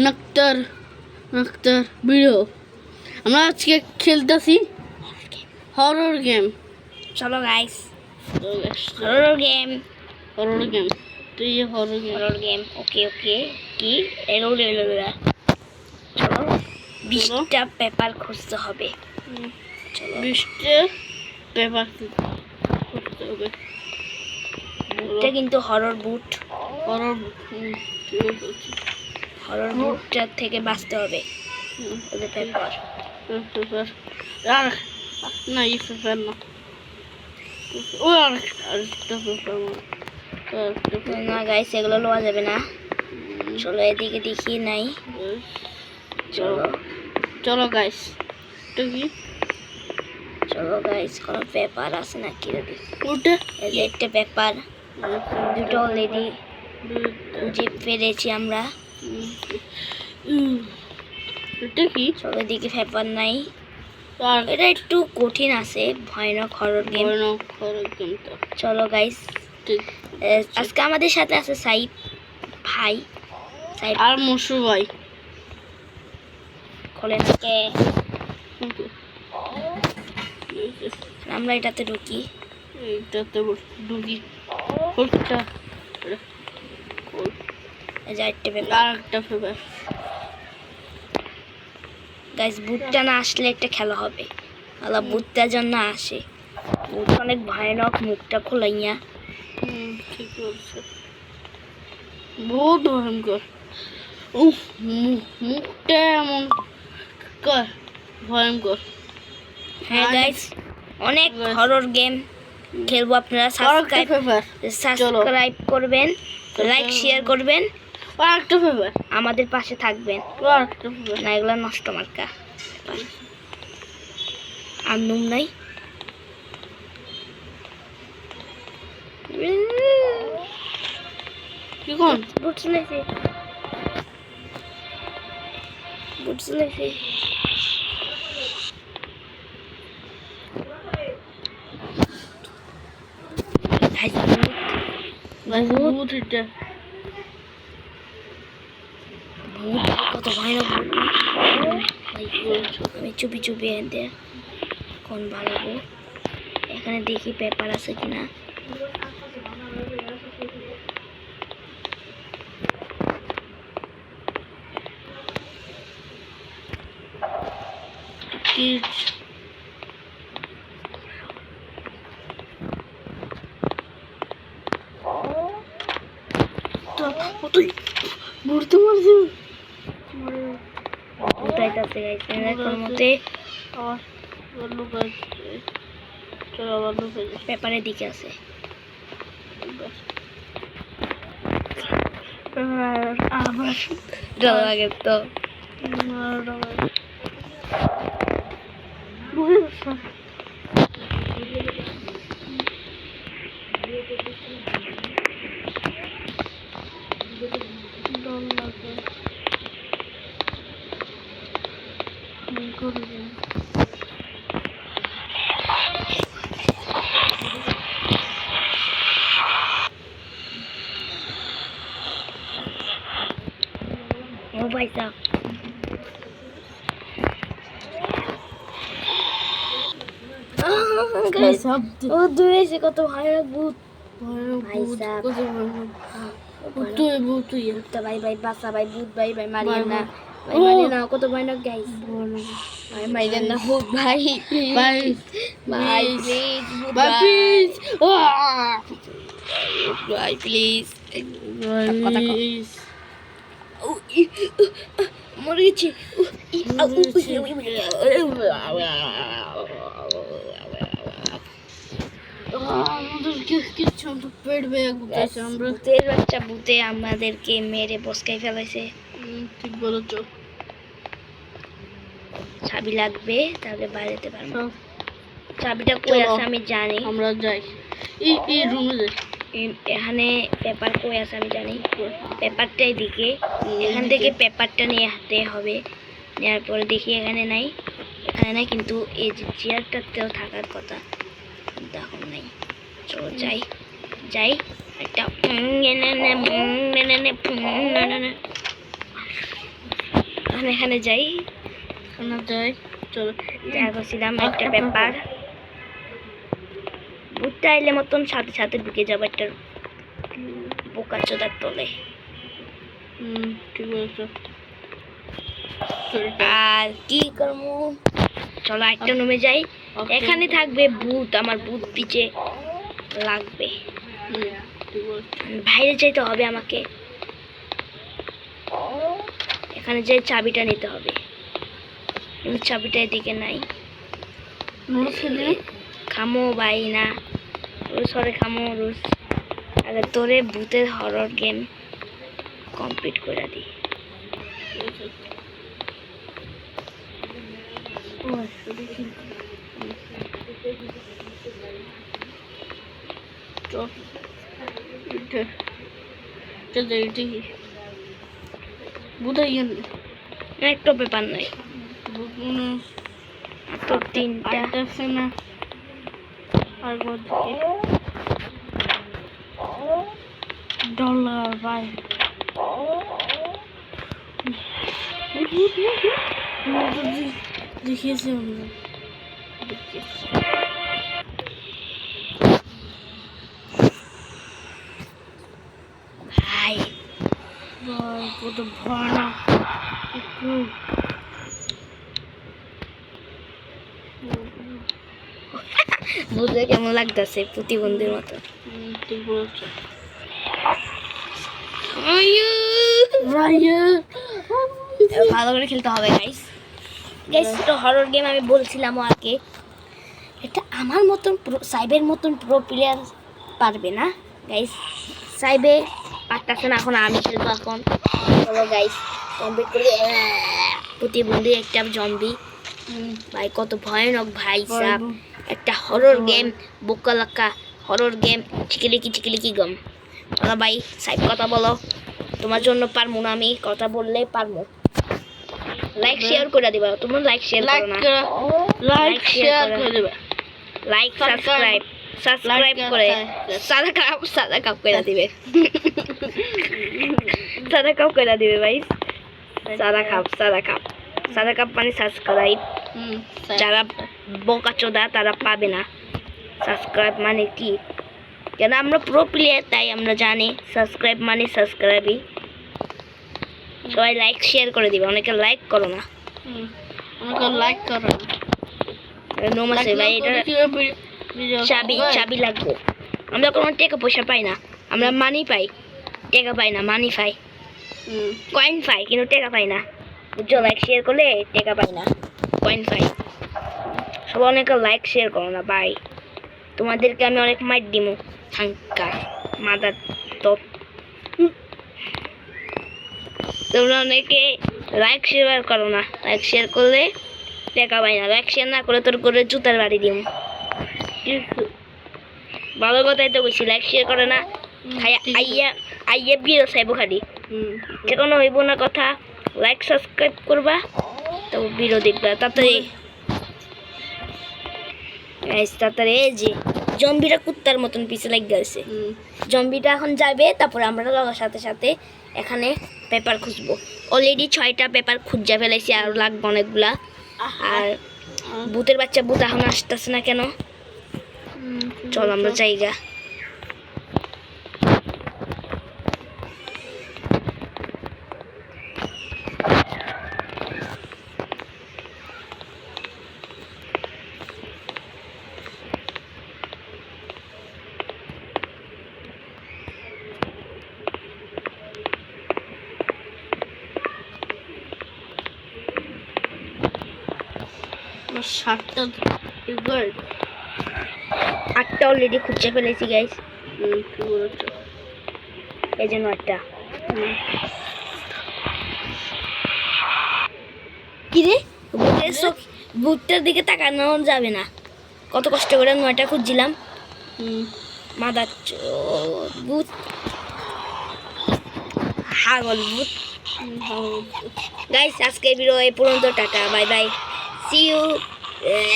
নাক্তার নাক্তার video. আমরা আজকে খেলতেছি হরর গেম। চলো গাইস, হরর গেম তুই হরর গেম ওকে কি এলো চলো 20টা পেপার খুঁজতে হবে। চলো 20টা পেপার খুঁজতে হবে। বুটটা কিন্তু হরর বুট, হরর বুটটার থেকে বাঁচতে হবে। ওদের পেপার আর না, এই পেপার না, ও আরেকটা পেপার না গাইস, এগুলো লওয়া যাবে না। চলো এদিকে দেখি নাই। চলো গাইস, কি চলো গাইস, কোনো পেপার আছে নাকি দেখি। ওটা এই যে একটা পেপার, দুটো অলরেডি খুঁজে পেরেছি আমরা। এটা কি? চলো এদিকে পেপার নাই। আর এটা একটু কঠিন আছে, ভয়ানক হরর গেম। চলো গাইস, আজকে আমাদের সাথে আছে সাইব ভাই, সাইব আর মসু ভাই। খোলেন কে, আমরা এটাতে ঢুকি। এইটাতে ঢুকি। কোনটা? এই যে একটা পেপার, আরেকটা পেপার। গাইস বুটটা না আসলে একটা খেলা হবে। আলা বুটটা যেন না আসে। বুট অনেক ভয়ানক, মুখটা খোলাইয়া। ঠিক বলছো, বহুত ভয়ঙ্কর। মুখটা এমন ভয়ঙ্কর। হ্যাঁ গাইস, অনেক হরর গেম খেলবো। আপনারা সাবস্ক্রাইব করবেন, লাইক শেয়ার করবেন, আরেকটা পেপার, আমাদের পাশে থাকবেন। আরেকটা পেপার। না এগুলো নষ্ট মার্কা, আর নুম নাই। কি কোন বুট চলেছে, বুট চলেছে। ভূত, এটা ভূত কত ভয়ানক ভূত। আমি চুপি চুপি এনতে কোন ভালো। এখানে দেখি পেপার আছে কিনা। কি তুই বুড়তে মারছি। উঠাইতেছে গাইস, এখন মতে আবার লুকাইছে। চলো আবার লুকাইছে। পেপারের দিকে আছে। আবার ডর লাগে তো। ও ভাই সাহেব, ও দূরে এসে কত ভয়ানক ভূত। ভাই সাহেব, ভূতটা ভাই ভাই বাসা ভাই, ভূত ভাই ভাই মারিয়েন না ভাই, মারিয়েন না, কত ভয়ানক গাইস। ভাই মারিয়েন না ভূত ভাই, ভাই ভাই প্লিজ, ভূত ভাই প্লিজ, ভাই প্লিজ। প্লিজ। মরে গেছি। আমাদেরকে কিছু পেট বেয়ে ঘুরতেছে। আমরা ভূতের বাচ্চা, ভূতে আমাদেরকে মেরে বসকাই ফেলাইছে। ঠিক বলেছো। চাবি লাগবে, তাহলে বাইরেতে পারবো। চাবিটা কই আছে আমি জানি। আমরা যাই এই রুমে যাই। এখানে পেপার কই আছে আমি জানি। পেপারটা এদিকে, এখান থেকে পেপারটা নিয়ে হাতে হবে। নেওয়ার পরে দেখি এখানে নাই, এখানে নাই, কিন্তু এই যে চেয়ারটাতেও থাকার কথা, কিন্তু এখন নাই। চলো যাই যাই একটা আমি এখানে যাই, শোনা যায়। চলো যা করছিলাম একটা পেপার ভূতটা এলে মতন সাথে সাথে ঢুকে যাবো একটা বোকা চোদার তলে। ঠিক বলেছো। আর কি করবো, চলো একটা রুমে যাই। এখানে থাকবে ভূত, আমার ভূত পিছে লাগবে। ঠিক বলেছো। বাইরে যেতে হবে আমাকে, এখানে যে চাবিটা নিতে হবে, কিন্তু চাবিটা এদিকে নাই। খামো ভাই না, রুস হরে খামো রুস। আগে তোরে ভূতের হরর গেম কমপ্লিট করে দিই। একটা পেপার নাই, তো তিনটা। ডলার ভাই দেখিয়েছি আমরা। ভাই কত ভয়ানক। বুঝলে কেমন লাগতেছে প্রতিবন্ধীর মতো। ঠিক বলছো। ভালো করে খেলতে হবে গাইস। গাইস তো হরর গেম আমি বলছিলাম আগে, এটা আমার মতন সাইবের মতন প্রো প্লেয়ার পারবে না গাইস। সাইবে পারতেছে না, এখন আমি খেলবো এখন। চলো গাইস কমপ্লিট করি। প্রতিবন্ধী একটা জম্বি ভাই, কত ভয়ানক ভাই সাব। একটা হরর গেম, বোকালাকা হরর গেম, চিকিলিকি গম। বলো ভাই সাইব কথা বলো, তোমার জন্য পারবো না আমি, কথা বললে পারবো। লাইক শেয়ার করে দিবা, তোমরা লাইক শেয়ার করো না। লাইক শেয়ার করে দেবে। লাইক সাবস্ক্রাইব করে সাদা কাপ করে দিবে। সাদা কাপ করে দিবে ভাই, সাদা কাপ মানে সাবস্ক্রাইব। যারা বোকা চোদা তারা পাবে না। সাবস্ক্রাইব মানে কি, কেন আমরা প্রো প্লেয়ার তাই আমরা জানি সাবস্ক্রাইব মানে সাবস্ক্রাইবই। সবাই লাইক শেয়ার করে দিবে, অনেকে লাইক করো না। আমাকে লাইক করো। নমস্তে ভাই, এটা চাবি লাগবে। আমরা কোনো টাকা পয়সা পাই না, আমরা মানি পাই, টাকা পাই না, মানি পাই, কয়েন পাই কিন্তু টাকা পাই না। বুঝছো, লাইক শেয়ার করলে টাকা পাই না, কয়েন পাই। সবাই অনেকে লাইক শেয়ার করো না ভাই, তোমাদেরকে আমি অনেক মাইট দিমু। থাঙ্কা মাদার তো তোমরা অনেকে লাইক শেয়ার করো না, লাইক শেয়ার করলে টাকা পাই না, লাইক শেয়ার না করে তোর করে জুতার বাড়ি দিমু। ভালো কথাই তো কইছি, লাইক শেয়ার করে না আইয়া বিয়ে চাইবো খালি, যে কোনো হইব না কথা। লাইক সাবস্ক্রাইব করবা তো ভিডিও দেখবা তাড়াতাড়ি। তাড়াতাড়ি এই যে জম্বিটা কুত্তার মতন পিছে লাগ গেছে। জম্বিটা এখন যাবে, তারপরে আমরা সাথে সাথে এখানে পেপার খুঁজবো। অলরেডি 6টা পেপার খুঁজা ফেলাইছি, আর লাগবে অনেকগুলা। আর ভূতের বাচ্চা ভূত এখন আসতেছে না কেন, চল আমরা জায়গা। আটটা অলরেডি খুঁজে ফেলেছি গাইস। এই জন্য একটা কি রে, ভূতটার দিকে তাকানো যাবে না। কত কষ্ট করে 9টা খুঁজছিলাম। মাদার ভূত, হাগল ভূত। গাইস আজকে ভিডিও এই পর্যন্ত, tata bye bye, see you.